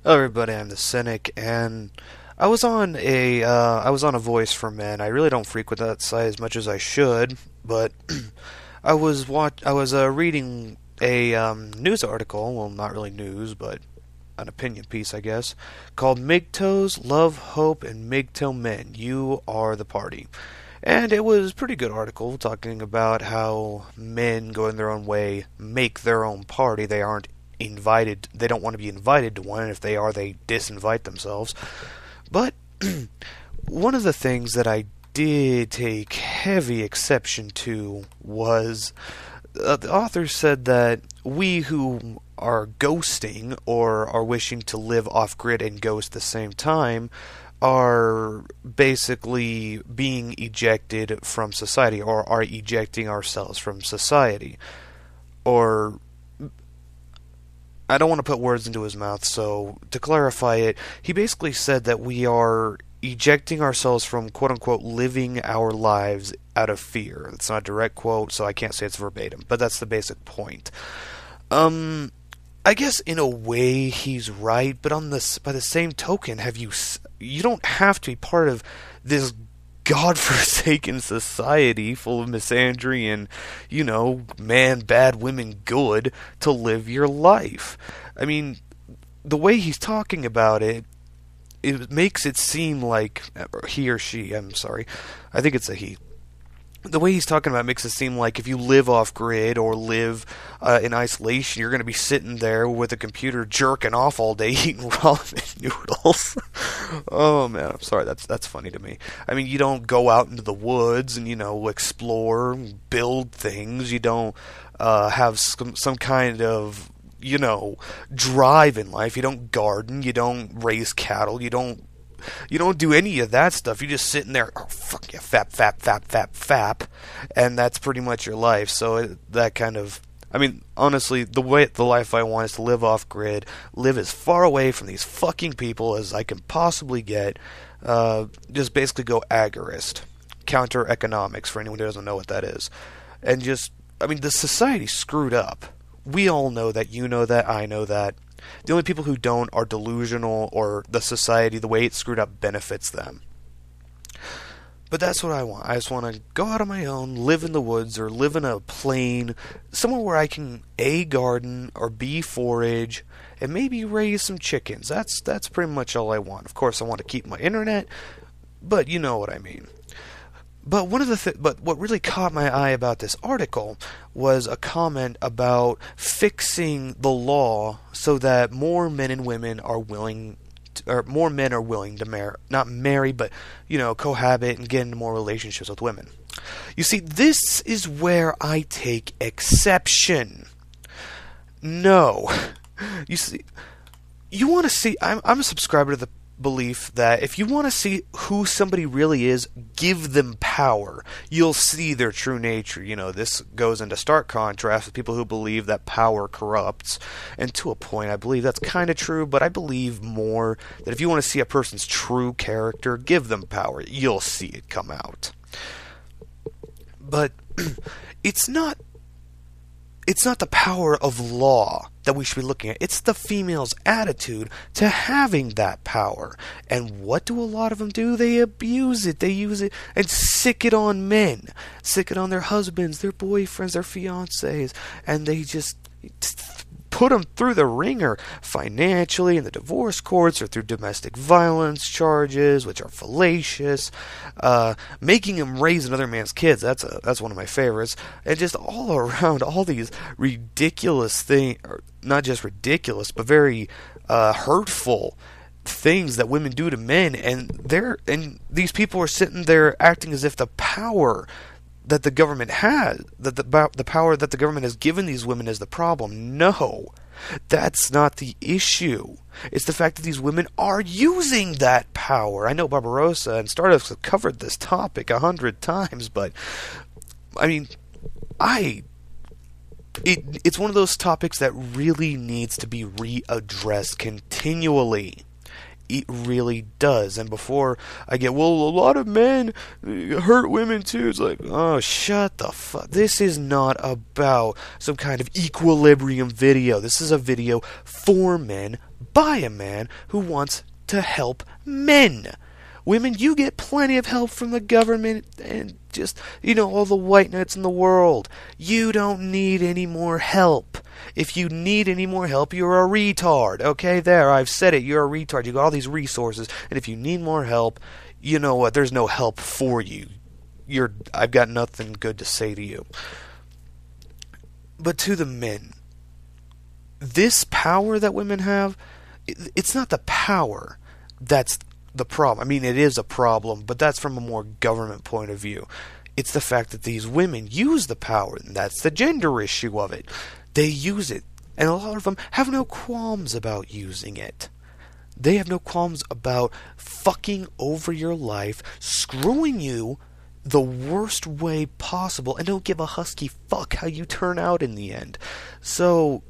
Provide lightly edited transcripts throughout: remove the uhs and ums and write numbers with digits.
Hello everybody, I'm the Cynic, and I was on a Voice for Men. I really don't frequent that site as much as I should, but I was reading a news article, well, not really news, but an opinion piece, I guess, called "MGTOWs Love, Hope, and MGTOW Men. You Are the Party." And it was a pretty good article talking about how men going their own way make their own party. They aren't invited, they don't want to be invited to one, and if they are, they disinvite themselves. But one of the things that I did take heavy exception to was the author said that we who are ghosting or are wishing to live off grid and ghost at the same time are basically being ejected from society or are ejecting ourselves from society. Or I don't want to put words into his mouth, so to clarify it, he basically said that we are ejecting ourselves from quote unquote living our lives out of fear. It's not a direct quote, so I can't say it's verbatim, but that's the basic point. I guess in a way he's right, but by the same token, you don't have to be part of this godforsaken society full of misandry and, man bad, women good to live your life. I mean, the way he's talking about it, it makes it seem like, or he or she, I'm sorry, I think it's a he. The way he's talking about it makes it seem like if you live off grid or live in isolation, you're going to be sitting there with a computer jerking off all day eating ramen noodles. Oh man, I'm sorry. That's funny to me. I mean, you don't go out into the woods and explore, build things. You don't have some kind of drive in life. You don't garden. You don't raise cattle. You don't do any of that stuff. You're just sitting there, oh, fuck yeah, fap, and that's pretty much your life. So that kind of, I mean, honestly, the life I want is to live off grid, live as far away from these fucking people as I can possibly get, just basically go agorist. Counter economics, for anyone who doesn't know what that is. And just, I mean, the society's screwed up. We all know that, you know that, I know that. The only people who don't are delusional, or the society, the way it's screwed up, benefits them. But that's what I want. I just want to go out on my own, live in the woods, or live in a plain, somewhere where I can A, garden, or B, forage, and maybe raise some chickens. That's pretty much all I want. Of course, I want to keep my internet, but you know what I mean. But what really caught my eye about this article was a comment about fixing the law so that more men and women are willing or more men are willing to not marry, but cohabit and get into more relationships with women. You see, this is where I take exception. No. You see, you want to see, I'm a subscriber to the belief that if you want to see who somebody really is, give them power. You'll see their true nature. This goes into stark contrast with people who believe that power corrupts. And to a point, I believe that's kind of true, but I believe more that if you want to see a person's true character, give them power. You'll see it come out. But it's not the power of law that we should be looking at. It's the female's attitude to having that power. And what do a lot of them do? They abuse it. They use it and sick it on men. Sick it on their husbands, their boyfriends, their fiancés. And they just put them through the ringer financially in the divorce courts or through domestic violence charges, which are fallacious, making them raise another man's kids. That's one of my favorites. And just all around, all these ridiculous things, not just ridiculous, but very hurtful things that women do to men. And these people are sitting there acting as if the power that the government has, that the power that the government has given these women is the problem. No, that's not the issue. It's the fact that these women are using that power. I know Barbarossa and Stardust have covered this topic 100 times, but I mean, it's one of those topics that really needs to be readdressed continually. It really does. And before I get, well, a lot of men hurt women too, it's like, oh, shut the fuck. This is not about some kind of equilibrium video. This is a video for men, by a man who wants to help men. Women, you get plenty of help from the government and just, all the white knights in the world. You don't need any more help. If you need any more help, you're a retard. Okay, there, I've said it. You're a retard. You got all these resources, and if you need more help, you know what? There's no help for you. I've got nothing good to say to you. But to the men, this power that women have, it's not the power that's the problem. I mean, it is a problem, but that's from a more government point of view. It's the fact that these women use the power, and that's the gender issue of it. They use it, and a lot of them have no qualms about using it. They have no qualms about fucking over your life, screwing you the worst way possible, and don't give a husky fuck how you turn out in the end. So,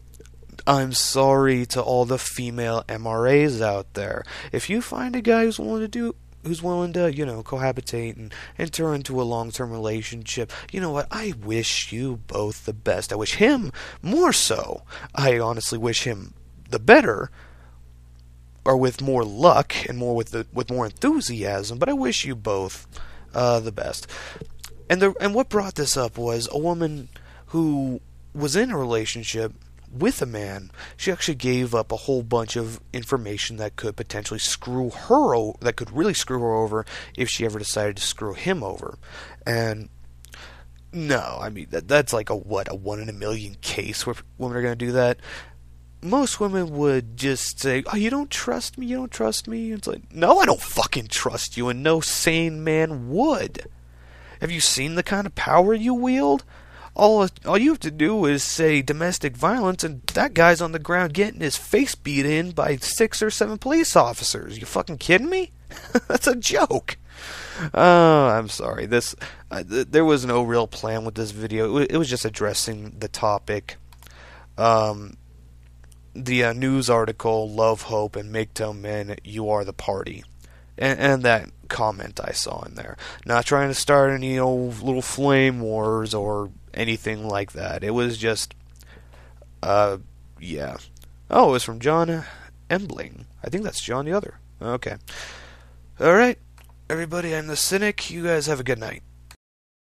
I'm sorry to all the female MRAs out there. If you find a guy who's willing to cohabitate and enter into a long-term relationship, you know what? I wish you both the best. I wish him more so. I honestly wish him the better, or with more luck and with more enthusiasm. But I wish you both the best. And what brought this up was a woman who was in a relationship with a man. She actually gave up a whole bunch of information that could potentially that could really screw her over if she ever decided to screw him over. And no, I mean, that's like a 1 in a million case where women are going to do that. Most women would just say, "Oh, you don't trust me? You don't trust me?" It's like, no, I don't fucking trust you, and no sane man would. Have you seen the kind of power you wield? All you have to do is say domestic violence, and that guy's on the ground getting his face beat in by 6 or 7 police officers. You fucking kidding me? That's a joke. I'm sorry. There was no real plan with this video. It was just addressing the topic. The news article, "Love, Hope, and Make Tell Men You Are the Party." And that comment I saw in there. Not trying to start any little flame wars or anything like that. It was just, yeah. Oh, it was from John Embling. I think that's John the other. Okay. Alright, everybody, I'm the Cynic. You guys have a good night.